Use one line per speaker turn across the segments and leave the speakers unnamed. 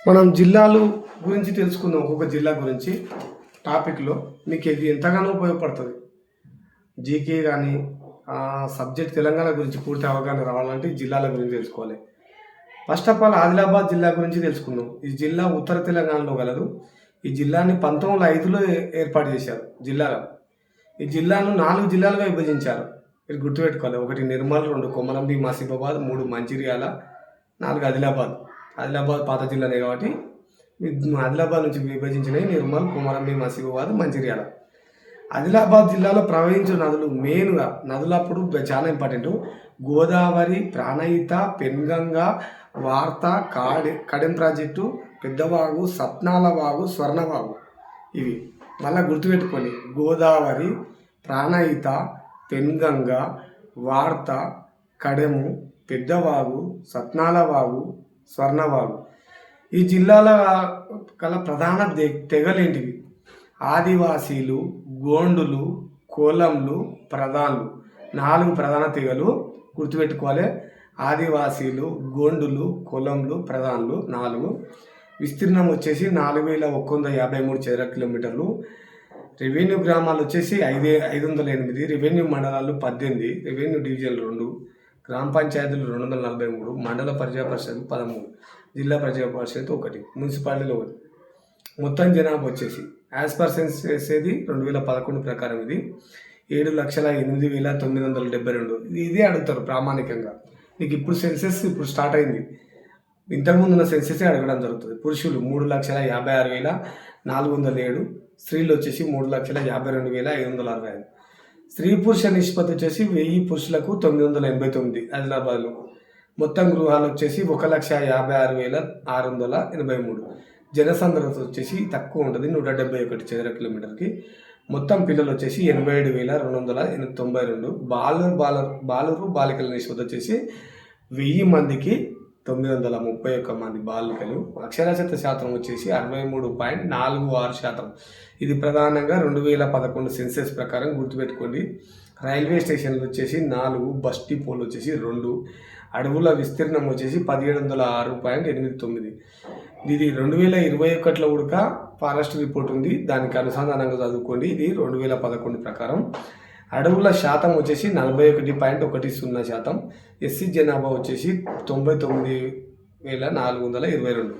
మనం జిల్లాలు గురించి తెలుసుకుందాం. ఒక్కొక్క జిల్లా గురించి టాపిక్లో మీకు ఇది ఎంతగానో ఉపయోగపడుతుంది. జీకే కానీ సబ్జెక్ట్ తెలంగాణ గురించి పూర్తి అవగాహన రావాలంటే జిల్లాల గురించి తెలుసుకోవాలి. ఫస్ట్ ఆఫ్ ఆల్ ఆదిలాబాద్ జిల్లా గురించి తెలుసుకుందాం. ఈ జిల్లా ఉత్తర తెలంగాణలో గలదు. ఈ జిల్లాని 1905లో ఏర్పాటు చేశారు జిల్లాగా. ఈ జిల్లాను 4 జిల్లాలుగా విభజించారు. మీరు గుర్తుపెట్టుకోవాలి. 1 నిర్మల్, 2 కొమరంభీం ఆసిఫాబాద్, 3 మంచిర్యాల, 4 ఆదిలాబాద్. ఆదిలాబాద్ పాత జిల్లానే కాబట్టి ఆదిలాబాద్ నుంచి విభజించినవి నిర్మల్, కొమరంభీం ఆసిఫాబాద్, మంచిర్యాల. ఆదిలాబాద్ జిల్లాలో ప్రవహించే నదులు మెయిన్గా నదులు అప్పుడు చాలా ఇంపార్టెంట్. గోదావరి, ప్రాణహిత, పెన్గంగా, వార్త, కడెం ప్రాజెక్టు, పెద్దవాగు, సత్నాల వాగు, స్వర్ణవాగు. ఇవి మళ్ళీ గుర్తుపెట్టుకొని గోదావరి, ప్రాణహిత, పెన్గంగా, వార్త, కడెము, పెద్దవాగు, సత్నాల వాగు, స్వర్ణవాగు. ఈ జిల్లాల గల ప్రధాన తెగలేంటివి? ఆదివాసీలు, గోండులు, కోలంలు, ప్రధాన్లు. 4 ప్రధాన తెగలు గుర్తుపెట్టుకోవాలి. ఆదివాసీలు, గోండులు, కోలంలు, ప్రధాన్లు 4. విస్తీర్ణం వచ్చేసి 4153 చదరపు కిలోమీటర్లు. రెవెన్యూ గ్రామాలు వచ్చేసి 508, రెవెన్యూ మండలాలు 18, రెవెన్యూ డివిజన్లు 2, గ్రామ పంచాయతీలు 243, మండల ప్రజా పరిషత్ 13, జిల్లా ప్రజా పరిషత్ 1, మున్సిపాలిటీలు 1. మొత్తం జనాభా వచ్చేసి యాజ్ పర్ సెన్స్ చేసేది 2011 ప్రకారం ఇది 7,08,972. ఇదే అడుగుతారు ప్రామాణికంగా. మీకు ఇప్పుడు సెన్సెస్ ఇప్పుడు స్టార్ట్ అయింది. ఇంతకుముందు ఉన్న సెన్సెసే అడగడం జరుగుతుంది. పురుషులు 3,56,407, స్త్రీలు వచ్చేసి 3,52,565. స్త్రీ పురుష నిష్పత్తి వచ్చేసి 1000 పురుషులకు 989 ఆదిలాబాద్లో. మొత్తం గృహాలు వచ్చేసి 1,56,683. జనసాంద్రత వచ్చేసి తక్కువ ఉంటుంది, 171 చదరపు కిలోమీటర్కి. మొత్తం పిల్లలు వచ్చేసి 87,292. బాలురు బాలికల నిష్పత్తి వచ్చేసి 1000 మందికి 931 మంది బాలికలు. అక్షరాస్యత శాతం వచ్చేసి 63.46%. ఇది ప్రధానంగా 2011 సెన్సెస్ ప్రకారం గుర్తుపెట్టుకోండి. రైల్వే స్టేషన్లు వచ్చేసి 4, బస్ డిపోలు వచ్చేసి 2, అడవుల విస్తీర్ణం వచ్చేసి 1706.89. ఇది 2021లో కూడా ఫారెస్ట్ రిపోర్ట్ ఉంది, దానికి అనుసంధానంగా చదువుకోండి. ఇది 2011 ప్రకారం. అడవుల శాతం వచ్చేసి 41.10%. ఎస్సీ జనాభా వచ్చేసి 99,422.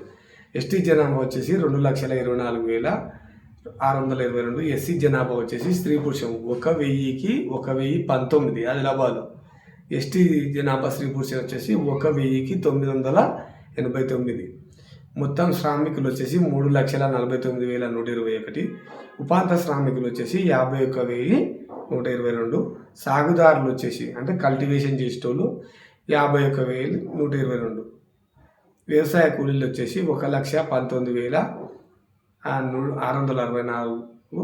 ఎస్టీ జనాభా వచ్చేసి 2,24,622. ఎస్సీ జనాభా వచ్చేసి స్త్రీ పురుషం 1,1019 ఆదిలాబాద్లో. ఎస్టీ జనాభా స్త్రీ పురుషం వచ్చేసి 1,989. మొత్తం శ్రామికులు వచ్చేసి 3,49,121. ఉపాంత శ్రామికులు వచ్చేసి 51,122. సాగుదారులు వచ్చేసి అంటే కల్టివేషన్ చేసేటోళ్ళు 51,122. వ్యవసాయ కూలీలు వచ్చేసి 1,19,664.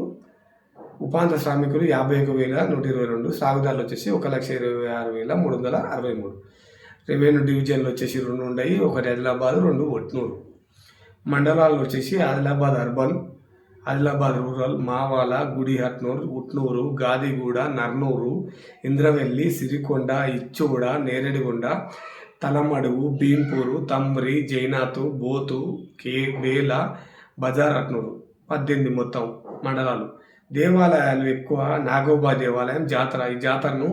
ఉపాంత శ్రామికులు 51,122. సాగుదారులు వచ్చేసి 1,26,363. రెవెన్యూ డివిజన్లు వచ్చేసి 2 ఉన్నాయి, 1 ఆదిలాబాద్, 2 ఒట్నూరు. మండలాలు వచ్చేసి ఆదిలాబాద్ అర్బన్, ఆదిలాబాద్ రూరల్, మావాల, గుడిహట్నూర్, ఉట్నూరు, గాదిగూడ, నర్నూరు, ఇంద్రవెల్లి, సిరికొండ, ఇచ్చోడ, నేరేడిగొండ, తలమడుగు, భీంపూరు, తంబ్రి, జైనాతు, బోతు, బేల, బజార్ అట్నూరు. 18 మొత్తం మండలాలు. దేవాలయాలు ఎక్కువ. నాగోబా దేవాలయం జాతర. ఈ జాతరను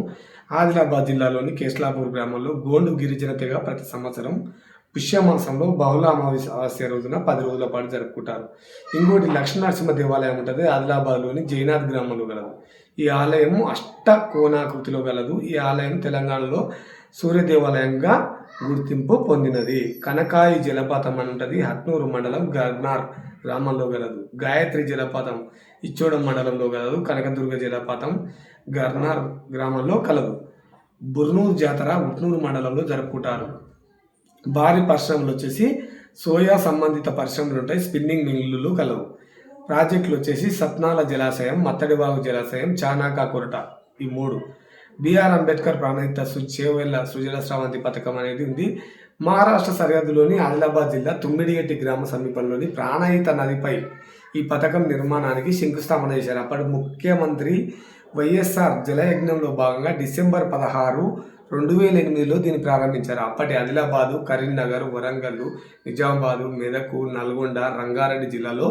ఆదిలాబాద్ జిల్లాలోని కేస్లాపూర్ గ్రామంలో గోండు గిరిజన తెగ ప్రతి సంవత్సరం పుష్యమాసంలో బహుళ అమావాస్య రోజున 10 రోజుల పాటు జరుపుకుంటారు. ఇంకోటి లక్ష్మీనరసింహ దేవాలయం ఉంటుంది, ఆదిలాబాద్లోని జైనాథ్ గ్రామంలో గలదు. ఈ ఆలయం అష్టకోణాకృతిలో గలదు. ఈ ఆలయం తెలంగాణలో సూర్య దేవాలయంగా గుర్తింపు పొందినది. కనకాయి జలపాతం అని ఉంటుంది, హట్నూరు మండలం గర్నార్ గ్రామంలో గలదు. గాయత్రి జలపాతం ఇచ్చోడం మండలంలో గలదు. కనకదుర్గ జలపాతం గర్నార్ గ్రామంలో కలదు. బుర్నూరు జాతర ఉట్నూరు మండలంలో జరుపుకుంటారు. భారీ పరిశ్రమలు వచ్చేసి సోయా సంబంధిత పరిశ్రమలు ఉంటాయి, స్పిన్నింగ్ మిల్లులు కలవు. ప్రాజెక్టులు వచ్చేసి సత్నాల జలాశయం, మత్తడివాగు జలాశయం, చానాకా కొరట. ఈ 3. బిఆర్ అంబేద్కర్ ప్రాణహిత చేవేళ్ల సుజల స్రవంతి పథకం అనేది ఉంది. మహారాష్ట్ర సరిహద్దులోని ఆదిలాబాద్ జిల్లా తుమ్మిడిగట్టి గ్రామ సమీపంలోని ప్రాణహిత నదిపై ఈ పథకం నిర్మాణానికి శంకుస్థాపన చేశారు. అప్పటి ముఖ్యమంత్రి వైఎస్ఆర్ జలయజ్ఞంలో భాగంగా డిసెంబర్ 16, 2008లో దీన్ని ప్రారంభించారు. అప్పటి ఆదిలాబాదు, కరీంనగర్, వరంగల్, నిజామాబాదు, మెదక్, నల్గొండ, రంగారెడ్డి జిల్లాలో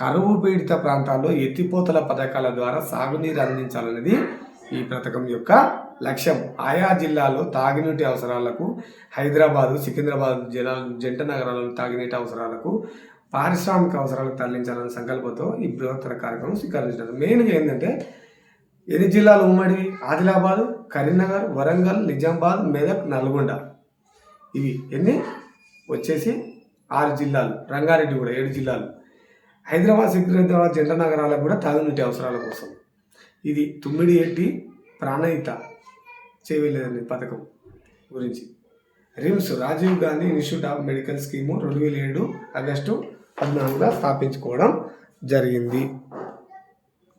కరువు పీడిత ప్రాంతాల్లో ఎత్తిపోతల పథకాల ద్వారా సాగునీరు అందించాలనేది ఈ పథకం యొక్క లక్ష్యం. ఆయా జిల్లాలో తాగునీటి అవసరాలకు, హైదరాబాదు, సికింద్రాబాద్ జిల్లా జంట నగరాలను తాగునీటి అవసరాలకు, పారిశ్రామిక అవసరాలకు తరలించాలనే సంకల్పంతో ఈ బృహత్తర కార్యక్రమం స్వీకరించారు. మెయిన్గా ఏంటంటే ఎన్ని జిల్లాలు ఉమ్మడి? ఆదిలాబాదు, కరీంనగర్, వరంగల్, నిజామాబాద్, మెదక్, నల్గొండ. ఇవి ఎన్ని వచ్చేసి 6 జిల్లాలు. రంగారెడ్డి కూడా 7 జిల్లాలు. హైదరాబాద్, సికింద్రాబాద్ జంట నగరాలకు కూడా తాగునీటి అవసరాల కోసం. ఇది తుమ్మిడి ఎట్టి ప్రాణహిత చేయలేదని పథకం గురించి. RIMS Rajiv Gandhi institute of medical scheme 2007 August 14 స్థాపించుకోవడం జరిగింది.